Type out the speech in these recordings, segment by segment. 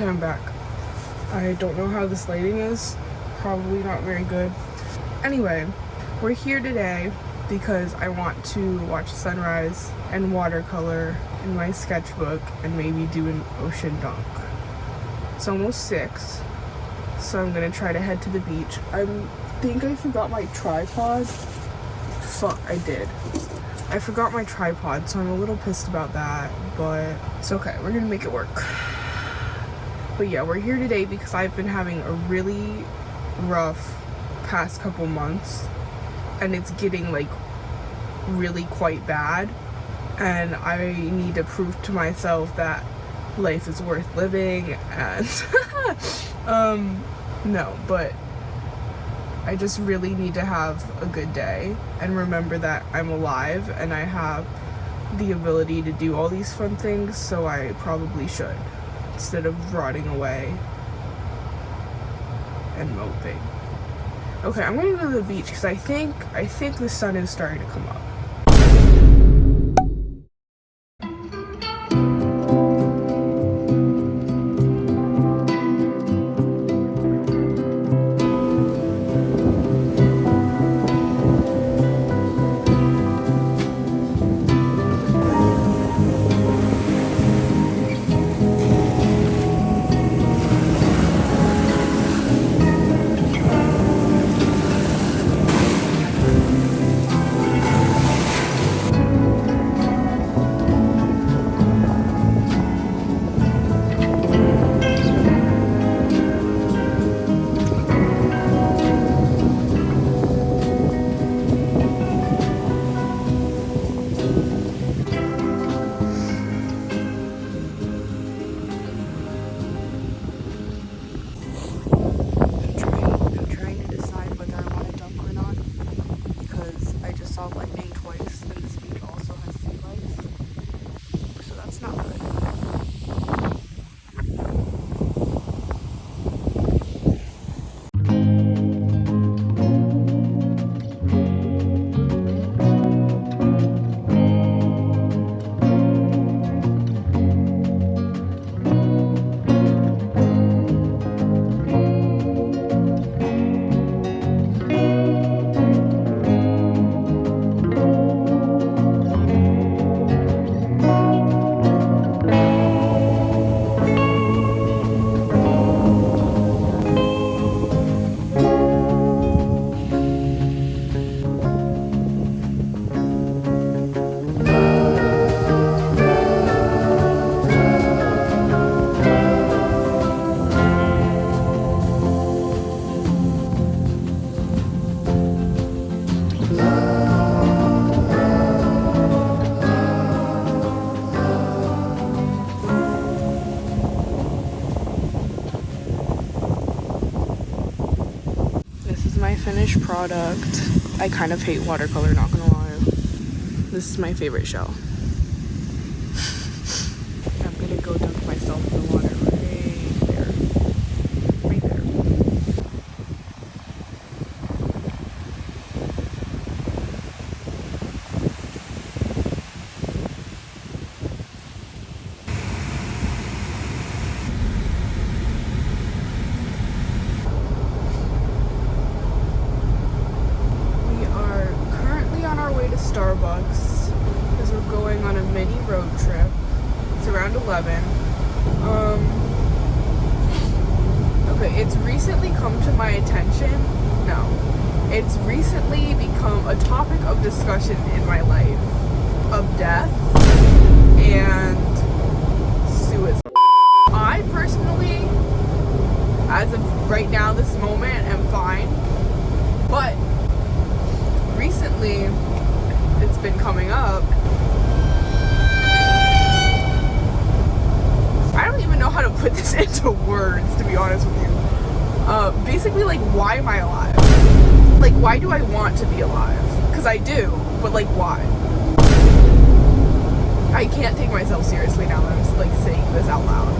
Okay, I'm back. I don't know how this lighting is. Probably not very good. Anyway, we're here today because I want to watch sunrise and watercolor in my sketchbook and maybe do an ocean dunk. It's almost 6, so I'm gonna try to head to the beach. I think I forgot my tripod. Fuck, I did. I forgot my tripod, so I'm a little pissed about that, but it's okay. We're gonna make it work. But yeah, we're here today because I've been having a really rough past couple months, and it's getting like really quite bad, and I need to prove to myself that life is worth living. And no, but I just really need to have a good day and remember that I'm alive and I have the ability to do all these fun things, so I probably should, instead of rotting away and moping. Okay, I'm gonna go to the beach because I think the sun is starting to come up. Lightning twice, and this beach also has sea lice, so that's not good. My finished product. I kind of hate watercolor, not gonna lie. This is my favorite shell. I'm gonna go dunk myself in the water right there. Right there. Starbucks because we're going on a mini road trip. It's around 11. Okay, it's recently come to my attention. No, it's recently become a topic of discussion in my life of death and suicide. I personally, as of right now, this moment, am fine, but recently it's been coming up. I don't even know how to put this into words, to be honest with you. Basically, like, why am I alive? Like, why do I want to be alive? Because I do, but like, why? I can't take myself seriously now that I'm like saying this out loud.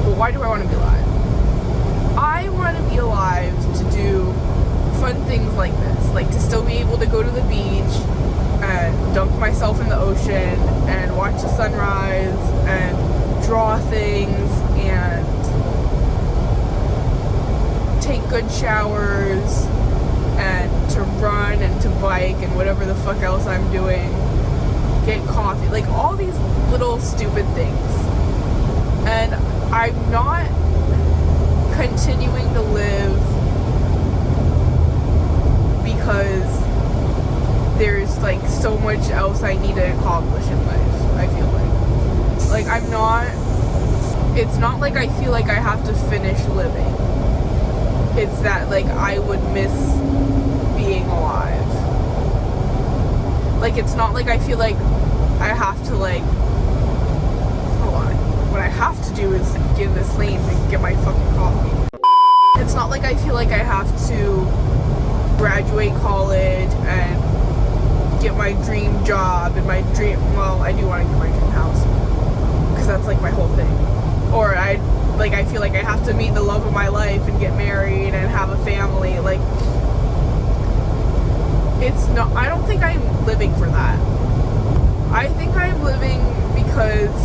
But why do I want to be alive? I want to be alive to do fun things like this, like to still be able to go to the beach and dunk myself in the ocean and watch the sunrise and draw things and take good showers and to run and to bike and whatever the fuck else I'm doing, get coffee, like all these little stupid things. And I'm not continuing to live because there's like so much else I need to accomplish in life. I feel like I'm not, it's not like I feel like I have to finish living. It's that like I would miss being alive. Like it's not like I feel like I have to like, hold on, what I have to do is get in this lane and get my fucking coffee. It's not like I feel like I have to graduate college and get my dream job and my dream, well, I do want to get my dream house because that's like my whole thing. Or I feel like I have to meet the love of my life and get married and have a family. Like, it's not, I don't think I'm living for that. I think I'm living because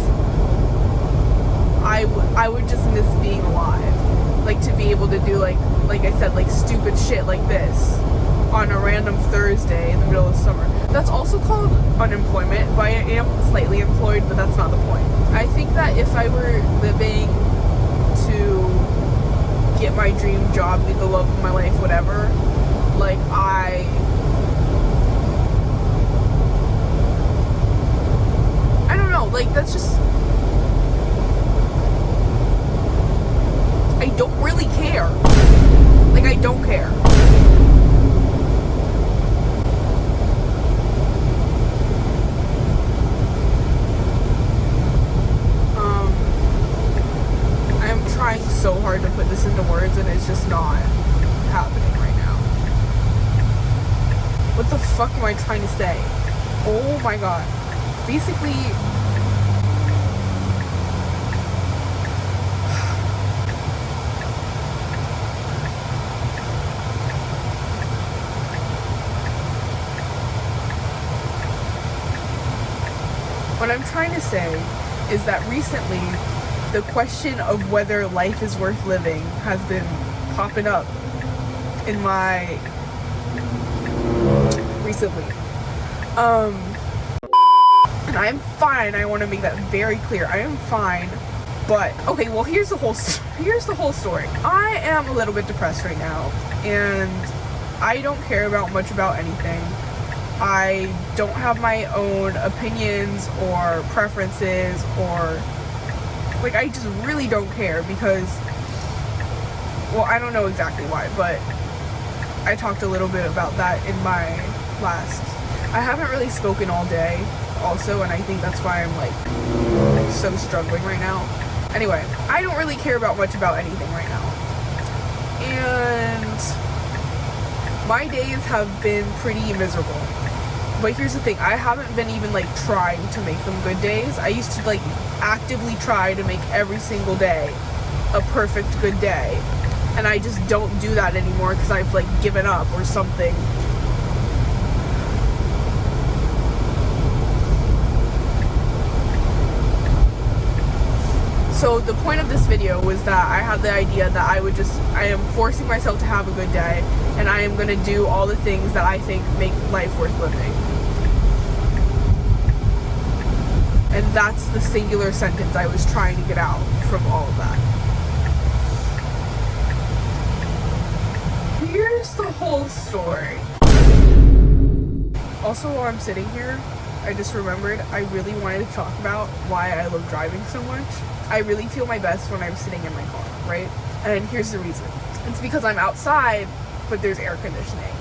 I would just miss being alive. Like, to be able to do like I said, like stupid shit like this on a random Thursday in the middle of summer. That's also called unemployment, but I am slightly employed, but that's not the point. I think that if I were living to get my dream job, meet the love of my life, whatever, like I don't know, like that's just, I don't really care. Like I don't care. Trying so hard to put this into words and it's just not happening right now. What the fuck am I trying to say? Oh my god. Basically, what I'm trying to say is that recently the question of whether life is worth living has been popping up in my recently. And I'm fine. I want to make that very clear. I am fine. But okay, well here's the whole story. I am a little bit depressed right now, and I don't care much about anything. I don't have my own opinions or preferences or like, I just really don't care because, well, I don't know exactly why, but I talked a little bit about that in my last, I haven't really spoken all day also, and I think that's why I'm like so struggling right now. Anyway, I don't really care much about anything right now. And my days have been pretty miserable. But here's the thing, I haven't been even like trying to make them good days. I used to like actively try to make every single day a perfect good day. And I just don't do that anymore because I've like given up or something. So the point of this video was that I had the idea that I am forcing myself to have a good day, and I am going to do all the things that I think make life worth living. And that's the singular sentence I was trying to get out from all of that. Here's the whole story. Also, while I'm sitting here, I just remembered I really wanted to talk about why I love driving so much. I really feel my best when I'm sitting in my car, right? And here's the reason. It's because I'm outside, but there's air conditioning.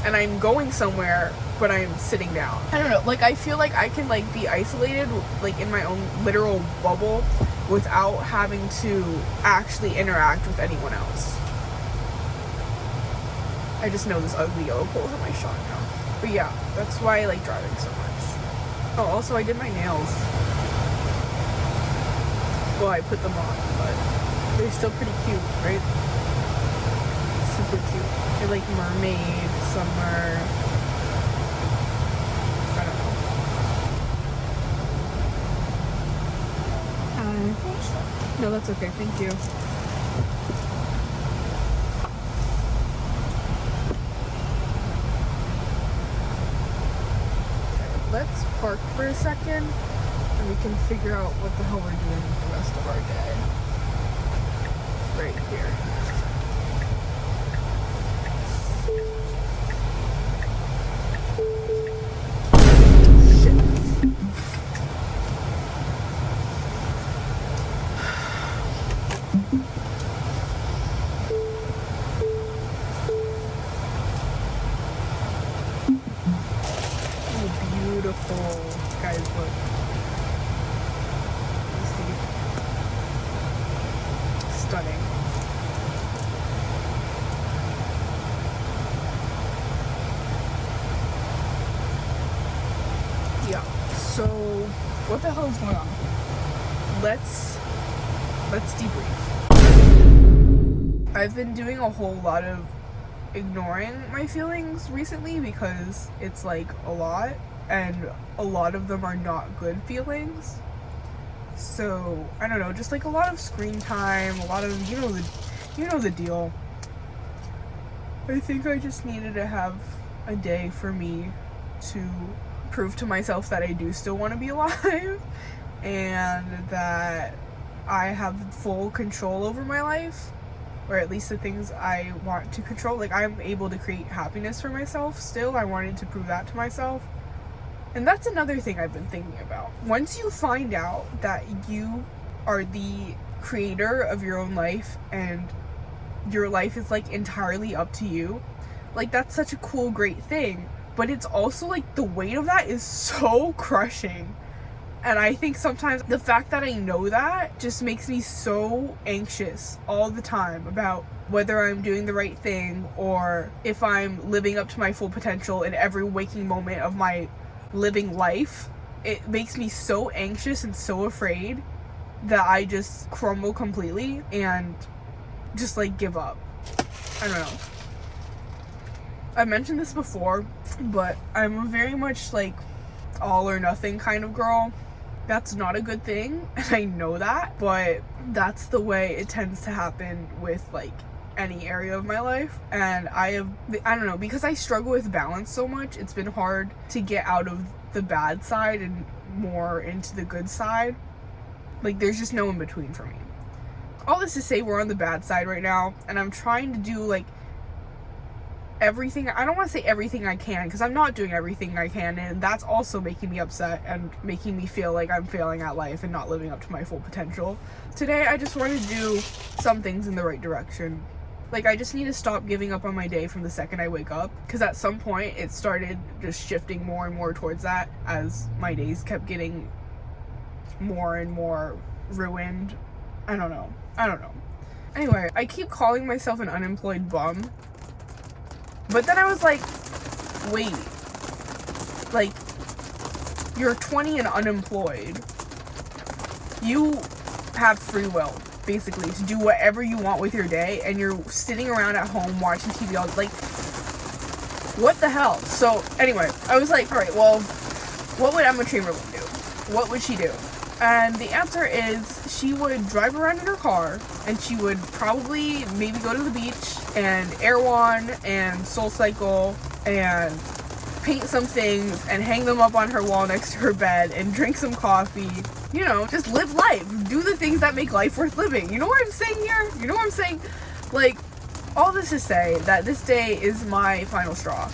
And I'm going somewhere, but I'm sitting down. I don't know, like I feel like I can like be isolated like in my own literal bubble without having to actually interact with anyone else. I just know this ugly yellow pole in my shot now. But yeah, that's why I like driving so much. Oh, also I did my nails. Well, I put them on, but they're still pretty cute, right? Super cute. They're like mermaid, summer. I don't know. No, that's okay. Thank you. let's park for a second and we can figure out what the hell we're doing with the rest of our day. Right here. Beautiful. Guys, look. You see? Stunning. Yeah. So, what the hell is going on? Let's debrief. I've been doing a whole lot of ignoring my feelings recently because it's like a lot, and a lot of them are not good feelings. So I don't know, just like a lot of screen time, a lot of you know the deal. I think I just needed to have a day for me to prove to myself that I do still want to be alive and that I have full control over my life, or at least the things I want to control. Like, I'm able to create happiness for myself still. I wanted to prove that to myself. And that's another thing I've been thinking about. Once you find out that you are the creator of your own life and your life is like entirely up to you, like, that's such a cool, great thing. But it's also like the weight of that is so crushing. And I think sometimes the fact that I know that just makes me so anxious all the time about whether I'm doing the right thing or if I'm living up to my full potential in every waking moment of my living life. It makes me so anxious and so afraid that I just crumble completely and just like give up. I don't know. I mentioned this before, but I'm very much like all or nothing kind of girl. That's not a good thing, and I know that, but that's the way it tends to happen with like any area of my life. And I don't know, because I struggle with balance so much, it's been hard to get out of the bad side and more into the good side. Like, there's just no in between for me. All this to say, we're on the bad side right now, and I'm trying to do like everything. I don't want to say everything I can, because I'm not doing everything I can, and that's also making me upset and making me feel like I'm failing at life and not living up to my full potential. Today I just want to do some things in the right direction. Like, I just need to stop giving up on my day from the second I wake up, because at some point it started just shifting more and more towards that as my days kept getting more and more ruined. I don't know. Anyway, I keep calling myself an unemployed bum. But then I was like, wait, like, you're 20 and unemployed. You have free will, basically, to do whatever you want with your day, and you're sitting around at home watching TV all, like, what the hell? So, anyway, I was like, alright, well, what would Emma Chamberlain do? What would she do? And the answer is, she would drive around in her car, and she would probably maybe go to the beach and Erewhon and SoulCycle and paint some things and hang them up on her wall next to her bed and drink some coffee. You know, just live life. Do the things that make life worth living. You know what I'm saying here? You know what I'm saying? Like, all this to say that this day is my final straw.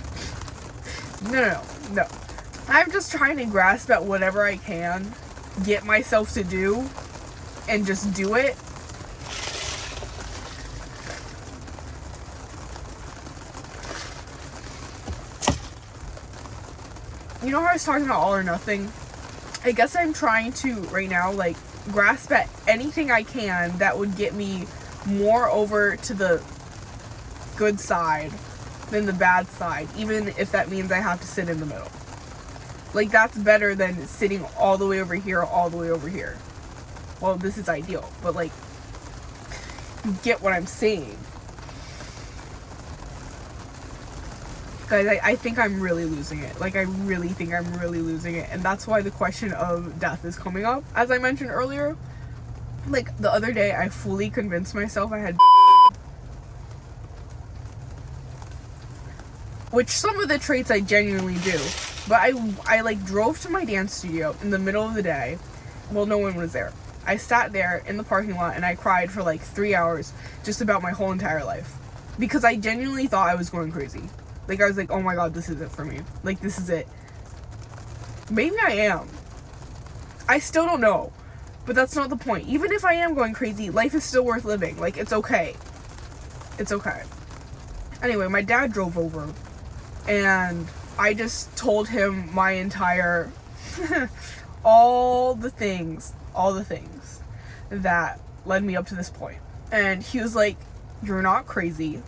No. I'm just trying to grasp at whatever I can get myself to do and just do it. You know how I was talking about all or nothing? I guess I'm trying to right now like grasp at anything I can that would get me more over to the good side than the bad side, even if that means I have to sit in the middle. Like, that's better than sitting all the way over here, all the way over here. Well, this is ideal, but like, you get what I'm saying. Guys, I think I'm really losing it. Like, I really think I'm really losing it. And that's why the question of death is coming up. As I mentioned earlier, like, the other day, I fully convinced myself I had which some of the traits I genuinely do. But I like drove to my dance studio in the middle of the day. Well, no one was there. I sat there in the parking lot and I cried for like 3 hours just about my whole entire life. Because I genuinely thought I was going crazy. Like, I was like, oh my god, this is it for me. Like, this is it. Maybe I am. I still don't know. But that's not the point. Even if I am going crazy, life is still worth living. Like, it's okay. It's okay. Anyway, my dad drove over. And I just told him my entire... all the things that led me up to this point. And he was like, you're not crazy.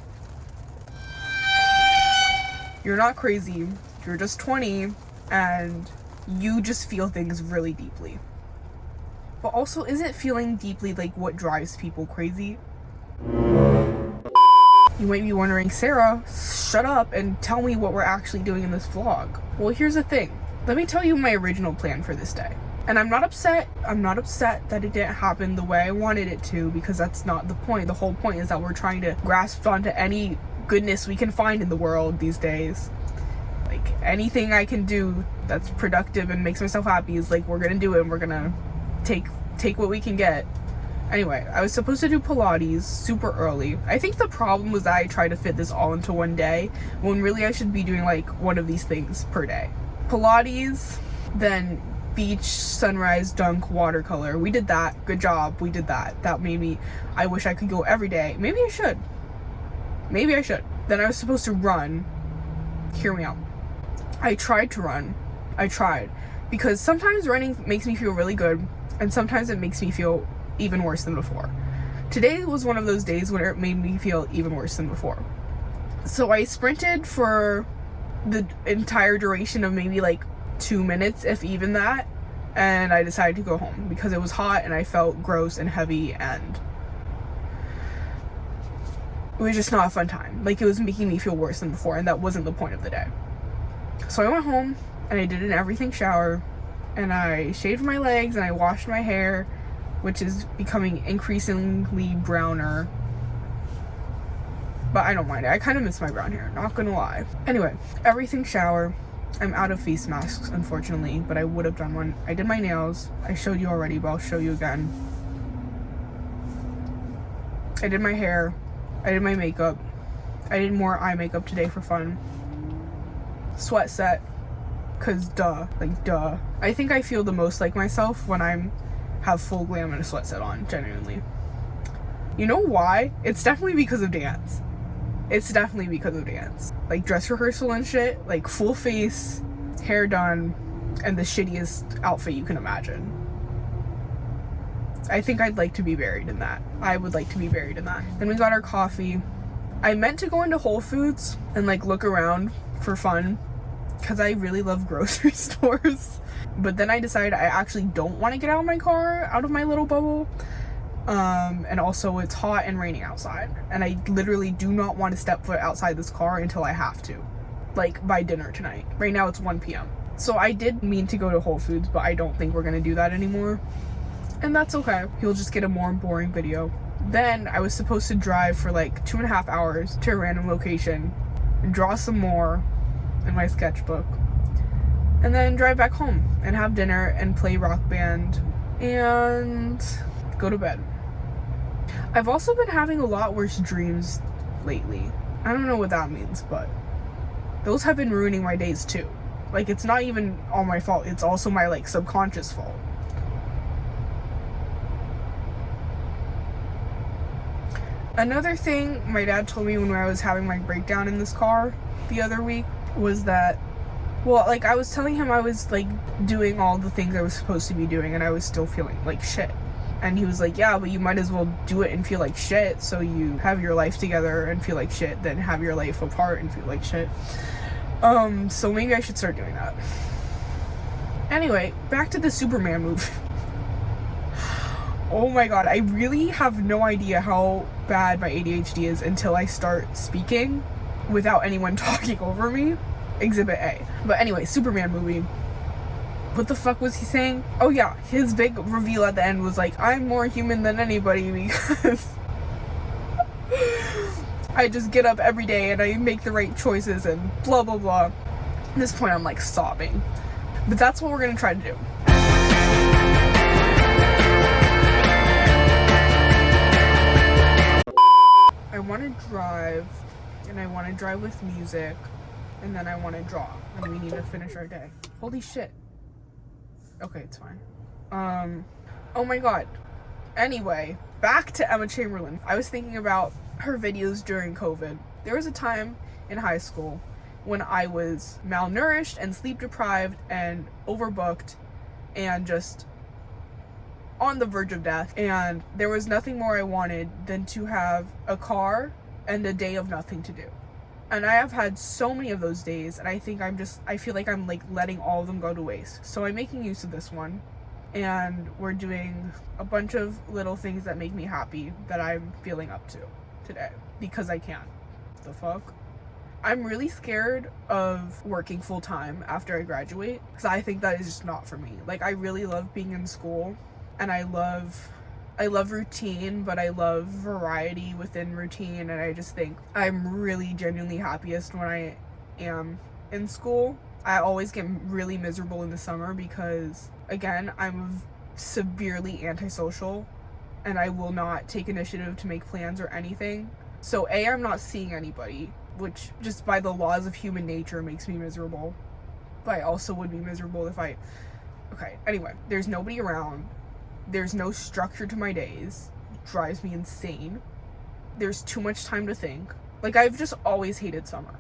You're not crazy. You're just 20 and you just feel things really deeply. But also, isn't feeling deeply like what drives people crazy? You might be wondering, Sarah, shut up and tell me what we're actually doing in this vlog. Well, here's the thing. Let me tell you my original plan for this day. And I'm not upset that it didn't happen the way I wanted it to, because that's not the point. The whole point is that we're trying to grasp onto any goodness we can find in the world these days. Like, anything I can do that's productive and makes myself happy is like, we're gonna do it and we're gonna take what we can get. Anyway, I was supposed to do Pilates super early. I think the problem was that I tried to fit this all into one day, when really I should be doing like one of these things per day. Pilates, then beach, sunrise, dunk, watercolor. We did that. Good job. We did that. That made me, I wish I could go every day. Maybe I should. Then I was supposed to run. Hear me out. I tried to run. Because sometimes running makes me feel really good, and sometimes it makes me feel even worse than before. Today was one of those days where it made me feel even worse than before. So I sprinted for the entire duration of maybe like 2 minutes, if even that, and I decided to go home because it was hot and I felt gross and heavy, and it was just not a fun time. Like, it was making me feel worse than before, and that wasn't the point of the day. So I went home and I did an everything shower, and I shaved my legs and I washed my hair, which is becoming increasingly browner, but I don't mind it. I kind of miss my brown hair, not gonna lie. Anyway, everything shower. I'm out of face masks, unfortunately, but I would have done one. I did my nails. I showed you already, but I'll show you again. I did my hair. I did my makeup. I did more eye makeup today for fun. Sweat set, cause duh. I think I feel the most like myself when I have full glam and a sweat set on, genuinely. You know why? It's definitely because of dance. Like, dress rehearsal and shit, like full face, hair done, and the shittiest outfit you can imagine. I think I'd like to be buried in that. I would like to be buried in that. Then we got our coffee. I meant to go into Whole Foods and like look around for fun, because I really love grocery stores. But then I decided I actually don't want to get out of my car, out of my little bubble. And also it's hot and raining outside, and I literally do not want to step foot outside this car until I have to, like by dinner tonight. Right now it's 1 p.m. So I did mean to go to Whole Foods, but I don't think we're gonna do that anymore, and that's okay. You'll just get a more boring video. Then I was supposed to drive for like 2.5 hours to a random location and draw some more in my sketchbook, and then drive back home and have dinner and play Rock Band and go to bed. I've also been having a lot worse dreams lately. I don't know what that means, but those have been ruining my days too. Like, it's not even all my fault, it's also my like subconscious fault. Another thing my dad told me when I was having my breakdown in this car the other week was that, well, like, I was telling him I was like doing all the things I was supposed to be doing and I was still feeling like shit. And he was like, yeah, but you might as well do it and feel like shit, so you have your life together and feel like shit, then have your life apart and feel like shit. So maybe I should start doing that. Anyway, back to the Superman movie. Oh my god, I really have no idea how bad my ADHD is until I start speaking without anyone talking over me. Exhibit A. But anyway, Superman movie. What the fuck was he saying? Oh yeah, his big reveal at the end was like, I'm more human than anybody because I just get up every day and I make the right choices and blah blah blah. At this point, I'm like sobbing. But that's what we're gonna try to do. I want to drive, and I want to drive with music, and then I want to draw, and we need to finish our day. Holy shit. Okay, it's fine. Oh my god. Anyway, back to Emma Chamberlain. I was thinking about her videos during COVID. There was a time in high school when I was malnourished and sleep deprived and overbooked and just on the verge of death, and there was nothing more I wanted than to have a car and a day of nothing to do. And I have had so many of those days, and I feel like I'm like letting all of them go to waste. So I'm making use of this one, and we're doing a bunch of little things that make me happy that I'm feeling up to today because I can. The fuck? I'm really scared of working full-time after I graduate because I think that is just not for me. Like, I really love being in school, and I love routine, but I love variety within routine, and I just think I'm really genuinely happiest when I am in school. I always get really miserable in the summer because, again, I'm severely antisocial, and I will not take initiative to make plans or anything. So A, I'm not seeing anybody, which just by the laws of human nature makes me miserable. But I also would be miserable if okay, anyway, there's nobody around. There's no structure to my days. It drives me insane. There's too much time to think. Like, I've just always hated summer.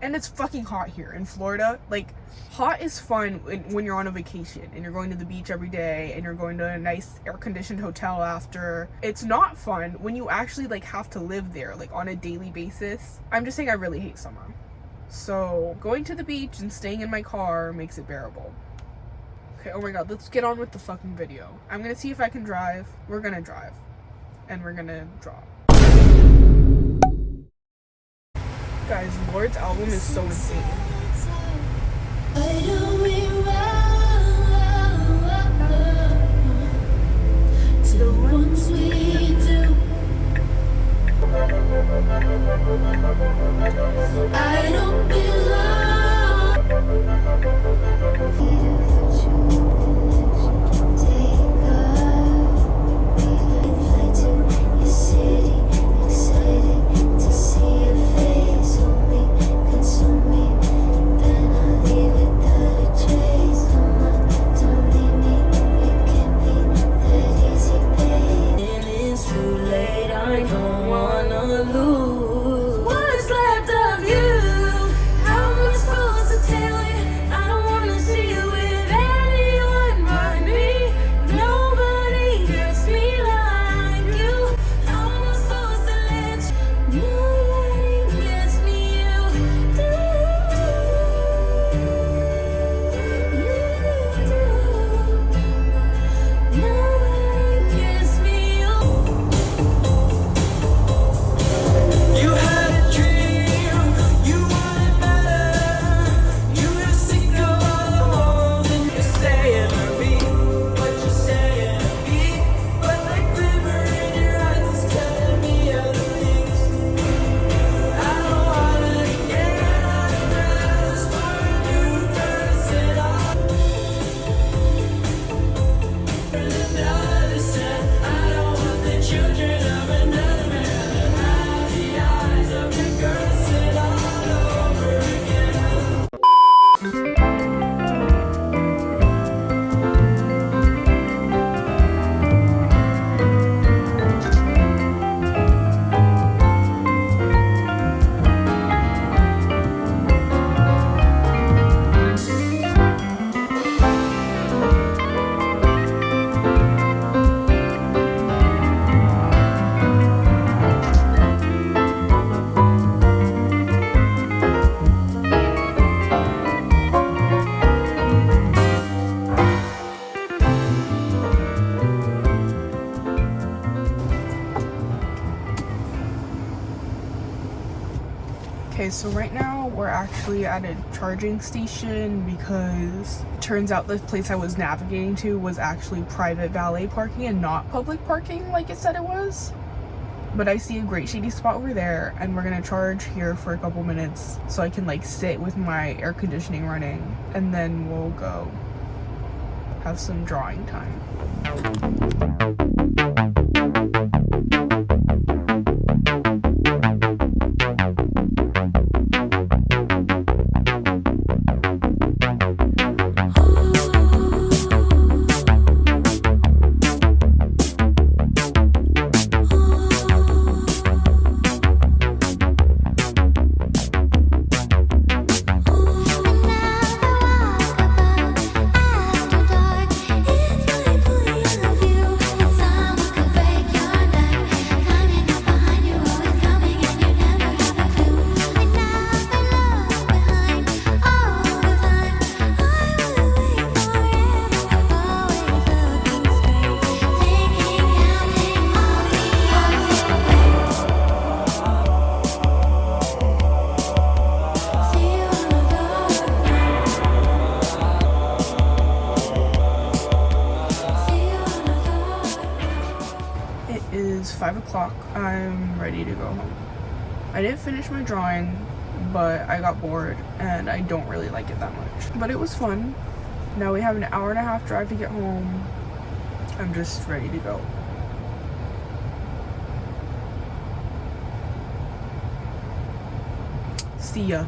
And it's fucking hot here in Florida. Like, hot is fun when you're on a vacation and you're going to the beach every day and you're going to a nice air-conditioned hotel after. It's not fun when you actually, like, have to live there, like, on a daily basis. I'm just saying I really hate summer. So, going to the beach and staying in my car makes it bearable. Okay, oh my god, let's get on with the fucking video. I'm gonna see if I can drive. We're gonna drive. And we're gonna draw. Guys, Lord's album is so insane. The ones we do. I don't Okay, so right now we're actually at a charging station because it turns out the place I was navigating to was actually private valet parking and not public parking like it said it was. But I see a great shady spot over there, and we're gonna charge here for a couple minutes so I can like sit with my air conditioning running, and then we'll go have some drawing time. Is 5 o'clock. I'm ready to go home. I didn't finish my drawing, but I got bored and I don't really like it that much. But it was fun. Now we have an hour and a half drive to get home. I'm just ready to go. See ya.